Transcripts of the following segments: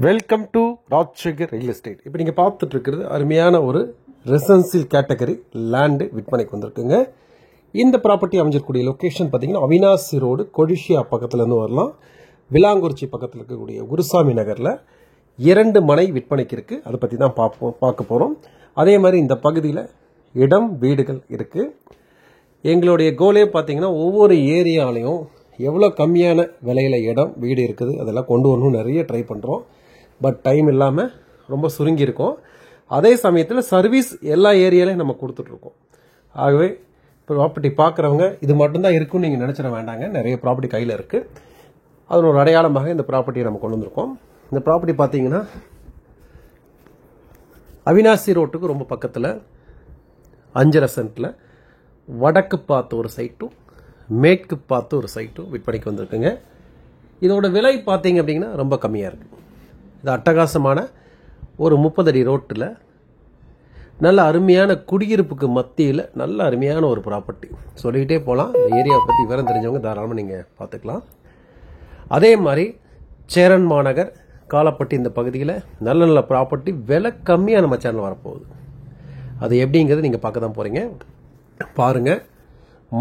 Welcome to Rajsekar real estate. இப்போ நீங்கள் பார்த்துட்டு இருக்கிறது அருமையான ஒரு ரெசிடென்சியல் கேட்டகரி லேண்டு விற்பனைக்கு வந்திருக்குங்க. இந்த ப்ராப்பர்ட்டி அமைஞ்சிருக்கக்கூடிய லொக்கேஷன் பார்த்தீங்கன்னா அவினாசி ரோடு கொடிஷியா பக்கத்துலேருந்து வரலாம். விலாங்குறிச்சி பக்கத்தில் இருக்கக்கூடிய குருசாமி நகரில் 2 மனை விற்பனைக்கு இருக்குது. அதை பற்றி தான் பார்க்க போகிறோம். அதே மாதிரி இந்த பகுதியில் இடம் வீடுகள் இருக்குது. எங்களுடைய கோலே பார்த்தீங்கன்னா ஒவ்வொரு ஏரியாலையும் எவ்வளோ கம்மியான விலையில் இடம் வீடு இருக்குது அதெல்லாம் கொண்டு வரணும் நிறைய ட்ரை பண்ணுறோம். பட் டைம் இல்லாமல் ரொம்ப சுருங்கி இருக்கும். அதே சமயத்தில் சர்வீஸ் எல்லா ஏரியாலையும் நம்ம கொடுத்துட்ருக்கோம். ஆகவே ப்ராப்பர்ட்டி பார்க்குறவங்க இது மட்டும்தான் இருக்குன்னு நீங்கள் நினச்சிட வேண்டாங்க. நிறைய ப்ராப்பர்ட்டி கையில் இருக்குது. அதன் ஒரு அடையாளமாக இந்த ப்ராப்பர்ட்டியை நம்ம கொண்டு வந்திருக்கோம். இந்த ப்ராப்பர்ட்டி பார்த்தீங்கன்னா அவினாசி ரோட்டுக்கு ரொம்ப பக்கத்தில் 5.5 சென்ட்டில் வடக்கு பார்த்து ஒரு சைட்டும் மேற்கு பார்த்து ஒரு சைட்டும் விற்பனைக்கு வந்திருக்குங்க. இதோட விலை பார்த்தீங்க அப்படின்னா ரொம்ப கம்மியாக இருக்குது. இது அட்டகாசமான ஒரு 30 அடி ரோட்டில் நல்ல அருமையான குடியிருப்புக்கு மத்தியில் நல்ல அருமையான ஒரு ப்ராப்பர்ட்டி. சொல்லிக்கிட்டே போகலாம். இந்த ஏரியாவை பற்றி விவரம் தெரிஞ்சவங்க தாராளமாக நீங்கள் பார்த்துக்கலாம். அதே மாதிரி சேரன் மாநகர் காலப்பட்டி இந்த பகுதியில் நல்ல நல்ல ப்ராப்பர்ட்டி விலை கம்மியாக நம்ம சேனல் வரப்போகுது. அது எப்படிங்கிறது நீங்கள் பார்க்க தான் போகிறீங்க. பாருங்கள்,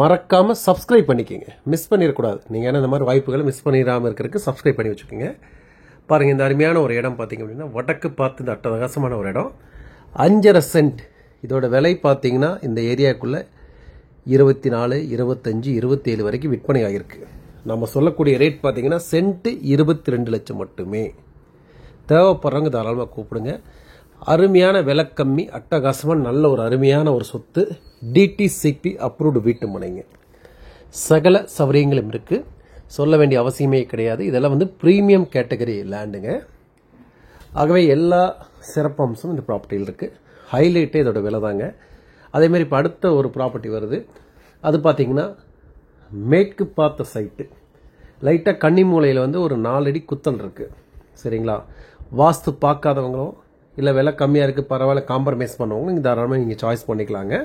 மறக்காமல் சப்ஸ்கிரைப் பண்ணிக்கோங்க. மிஸ் பண்ணிடக்கூடாது. நீங்கள் என்ன இந்த மாதிரி வாய்ப்புகளை மிஸ் பண்ணிடாமல் இருக்கிறதுக்கு சப்ஸ்கிரைப் பண்ணி வச்சுக்கோங்க. பாருங்கள், இந்த அருமையான ஒரு இடம் பார்த்தீங்க அப்படின்னா வடக்கு பார்த்து இந்த அட்டகாசமான ஒரு இடம் 5.5 சென்ட். இதோட விலை பார்த்தீங்கன்னா இந்த ஏரியாவுக்குள்ளே 24, 25, 27 வரைக்கும் விற்பனை ஆகிருக்கு. நம்ம சொல்லக்கூடிய ரேட் பார்த்தீங்கன்னா சென்ட்டு 22 லட்சம் மட்டுமே. தேவைப்படுறவங்க தாராளமாக கூப்பிடுங்க. அருமையான விலை கம்மி அட்டகாசமாக நல்ல ஒரு அருமையான ஒரு சொத்து. டிடிசிபி அப்ரூவ்டு வீட்டு மனைங்க. சகல சௌகரியங்களும் இருக்குது. சொல்ல வேண்டிய அவசியமே கிடையாது. இதெல்லாம் ப்ரீமியம் கேட்டகரி லேண்டுங்க. ஆகவே எல்லா சிறப்பம்சமும் இந்த ப்ராப்பர்ட்டியில் இருக்குது. ஹைலைட்டே இதோட விலை தாங்க. அதேமாதிரி இப்போ அடுத்த ஒரு ப்ராப்பர்ட்டி வருது. அது பார்த்தீங்கன்னா மேற்கு பார்த்த சைட்டு. லைட்டாக கன்னிமூலையில் ஒரு 4 அடி குத்தல் இருக்குது. சரிங்களா? வாஸ்து பார்க்காதவங்களும் இல்லை விலை கம்மியாக இருக்குது பரவாயில்ல காம்ப்ரமைஸ் பண்ணவங்களும் நீங்கள் தாராளமாக நீங்கள் சாய்ஸ் பண்ணிக்கலாங்க.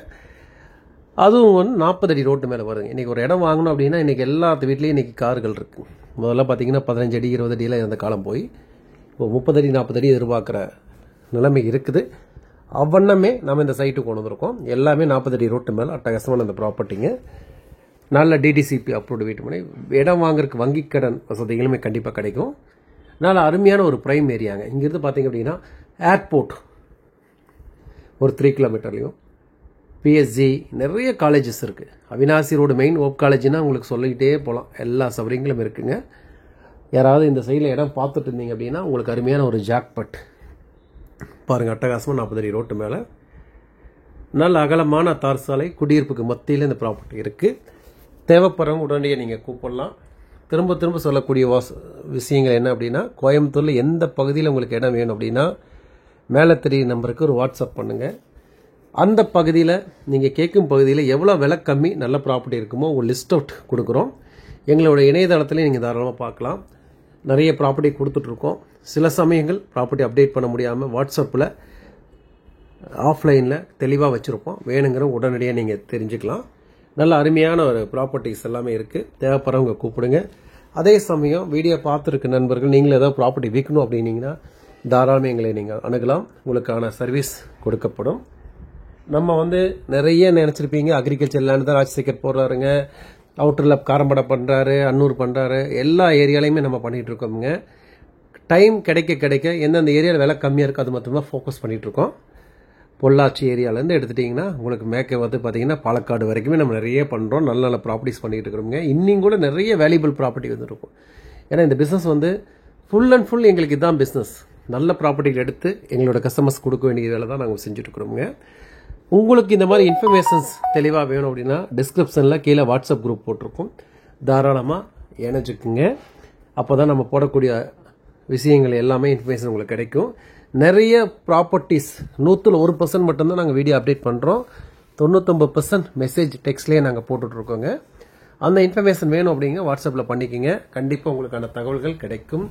அதுவும் 40 அடி ரோட்டு மேலே வருங்க. இன்றைக்கி ஒரு இடம் வாங்கணும் அப்படின்னா இன்றைக்கி எல்லாத்து வீட்லேயும் இன்றைக்கி கார்கள் இருக்குது. முதல்ல பார்த்தீங்கன்னா 15 அடி 20 அடியில் இருந்த காலம் போய் இப்போ 30 அடி 40 அடி எதிர்பார்க்குற நிலைமை இருக்குது. அவ்வண்ணமே நம்ம இந்த சைட்டுக்கு கொண்டு வந்திருக்கோம். எல்லாமே 40 அடி ரோட்டு மேலே அட்டகாசமான அந்த ப்ராப்பர்ட்டிங்க. நல்ல டிடிசிபி அப்ரூவ்டு வீட்டு மனை. இடம் வாங்குறதுக்கு வங்கி கடன் வசதிகளுமே கண்டிப்பாக கிடைக்கும். நல்ல அருமையான ஒரு ப்ரைம் ஏரியாங்க. இங்கிருந்து பார்த்தீங்க அப்படின்னா ஏர்போர்ட் ஒரு 3 கிலோமீட்டர்லையும் பிஎஸ்ஜி நிறைய காலேஜஸ் இருக்குது. அவினாசி ரோடு மெயின் ஓப் காலேஜ்னா உங்களுக்கு சொல்லிக்கிட்டே போகலாம். எல்லா சௌகரியங்களும் இருக்குங்க. யாராவது இந்த சைடில் இடம் பார்த்துட்டு இருந்தீங்க அப்படின்னா உங்களுக்கு அருமையான ஒரு ஜாக்பட். பாருங்கள், அட்டகாசமாக 40 அடி ரோட்டு மேலே நல்ல அகலமான தார் சாலை குடியிருப்புக்கு மத்தியில் இந்த ப்ராப்பர்ட்டி இருக்குது. தேவைப்படுறவங்க உடனடியாக நீங்கள் கூப்பிடலாம். திரும்ப திரும்ப சொல்லக்கூடிய விஷயங்கள் என்ன அப்படின்னா கோயம்புத்தூரில் எந்த பகுதியில் உங்களுக்கு இடம் வேணும் அப்படின்னா மேலே தெரிய நம்பருக்கு ஒரு வாட்ஸ்அப் பண்ணுங்கள். அந்த பகுதியில் நீங்கள் கேட்கும் பகுதியில் எவ்வளோ விலை கம்மி நல்ல ப்ராப்பர்ட்டி இருக்குமோ ஒரு லிஸ்ட் அவுட் கொடுக்குறோம். எங்களோட இணையதளத்தில் நீங்கள் தாராளமாக பார்க்கலாம். நிறைய ப்ராப்பர்ட்டி கொடுத்துட்ருக்கோம். சில சமயங்கள் ப்ராப்பர்ட்டி அப்டேட் பண்ண முடியாமல் வாட்ஸ்அப்பில் ஆஃப்லைனில் தெளிவாக வச்சுருப்போம். வேணுங்கிற உடனடியாக நீங்கள் தெரிஞ்சுக்கலாம். நல்ல அருமையான ஒரு ப்ராப்பர்ட்டிஸ் எல்லாமே இருக்குது. தேவைப்படுறவங்க கூப்பிடுங்க. அதே சமயம் வீடியோ பார்த்துருக்க நண்பர்கள் நீங்களும் ஏதாவது ப்ராப்பர்ட்டி விற்கணும் அப்படின்னீங்கன்னா தாராளமாக எங்களை நீங்கள் அணுகலாம். உங்களுக்கான சர்வீஸ் கொடுக்கப்படும். நம்ம நிறைய நினச்சிருப்பீங்க அக்ரிகல்ச்சர் லேண்ட் தான் ராஜ்சேகர் போடுறாருங்க, அவுட்டரில் காரம்படை பண்ணுறாரு, அன்னூர் பண்ணுறாரு, எல்லா ஏரியாலையுமே நம்ம பண்ணிகிட்டு இருக்கோமுங்க. டைம் கிடைக்க எந்தெந்த ஏரியாவில் விலை கம்மியாக இருக்குது அது மட்டும்தான் ஃபோக்கஸ் பண்ணிகிட்ருக்கோம். பொள்ளாச்சி ஏரியாவிலேருந்து எடுத்துட்டிங்கன்னா உங்களுக்கு மேற்கே பார்த்தீங்கன்னா பாலக்காடு வரைக்குமே நம்ம நிறைய பண்ணுறோம். நல்ல நல்ல ப்ராப்பர்ட்டிஸ் பண்ணிகிட்டு இருக்கிறோங்க. இன்னும் கூட நிறைய வேல்யூபிள் ப்ராப்பர்ட்டி வந்துருக்கும். ஏன்னா இந்த பிஸ்னஸ் ஃபுல் அண்ட் ஃபுல் எங்களுக்கு இதுதான் பிஸ்னஸ். நல்ல ப்ராப்பர்ட்டிகள் எடுத்து எங்களோட கஸ்டமர்ஸ் கொடுக்க வேண்டிய வேலை தான் நாங்கள் செஞ்சுட்டு இருக்கிறோங்க. உங்களுக்கு இந்த மாதிரி இன்ஃபர்மேஷன்ஸ் தெளிவாக வேணும் அப்படின்னா டிஸ்கிரிப்ஷனில் கீழே வாட்ஸ்அப் குரூப் போட்டிருக்கோம். தாராளமாக இணைஞ்சுக்குங்க. அப்போ தான் நம்ம போடக்கூடிய விஷயங்கள் எல்லாமே இன்ஃபர்மேஷன் உங்களுக்கு கிடைக்கும். நிறைய ப்ராப்பர்ட்டிஸ் 100% மட்டும்தான் நாங்கள் வீடியோ அப்டேட் பண்ணுறோம். 99% மெசேஜ் டெக்ஸ்ட்லேயே நாங்கள் போட்டுட்ருக்கோங்க. அந்த இன்ஃபர்மேஷன் வேணும் அப்படிங்க வாட்ஸ்அப்பில் பண்ணிக்கோங்க. கண்டிப்பாக உங்களுக்கான தகவல்கள் கிடைக்கும்.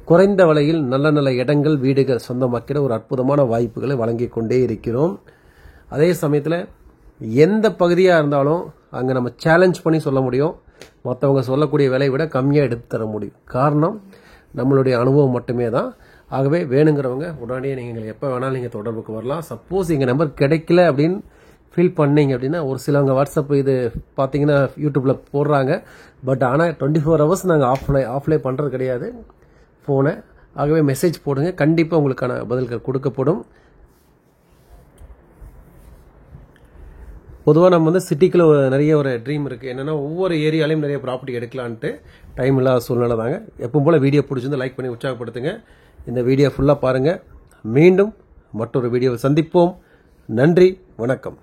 குறைந்த விலையில் நல்ல நல்ல இடங்கள் வீடுகள் சொந்தமாக்கிற ஒரு அற்புதமான வாய்ப்புகளை வழங்கி கொண்டே இருக்கிறோம். அதே சமயத்தில் எந்த பகுதியாக இருந்தாலும் அங்கே நம்ம சேலஞ்ச் பண்ணி சொல்ல முடியும். மற்றவங்க சொல்லக்கூடிய விலையை விட கம்மியாக எடுத்து தர முடியும். காரணம் நம்மளுடைய அனுபவம் மட்டுமே தான். ஆகவே வேணுங்கிறவங்க உடனடியே நீங்கள் எப்போ வேணாலும் நீங்கள் தொடர்புக்கு வரலாம். சப்போஸ் எங்கள் நம்பர் கிடைக்கல அப்படின்னு ஃபீல் பண்ணீங்க அப்படின்னா, ஒரு சிலவங்க வாட்ஸ்அப் இது பார்த்தீங்கன்னா யூடியூப்பில் போடுறாங்க. பட் ஆனால் 24 ஹவர்ஸ் நாங்கள் ஆஃப்லை பண்ணுறது கிடையாது ஃபோனை. ஆகவே மெசேஜ் போடுங்க, கண்டிப்பாக உங்களுக்கான பதில்கள் கொடுக்கப்படும். பொதுவாக நம்ம வந்து சிட்டிக்குள்ள நிறைய ஒரு ட்ரீம் இருக்குது. என்னென்னா ஒவ்வொரு ஏரியாலையும் நிறைய ப்ராப்பர்ட்டி எடுக்கலான்ட்டு டைம் இல்லாத சூழ்நிலை தாங்க. எப்பவும் போல் வீடியோ பிடிச்சிருந்து லைக் பண்ணி உற்சாகப்படுத்துங்க. இந்த வீடியோ ஃபுல்லாக பாருங்கள். மீண்டும் மற்றொரு வீடியோவை சந்திப்போம். நன்றி, வணக்கம்.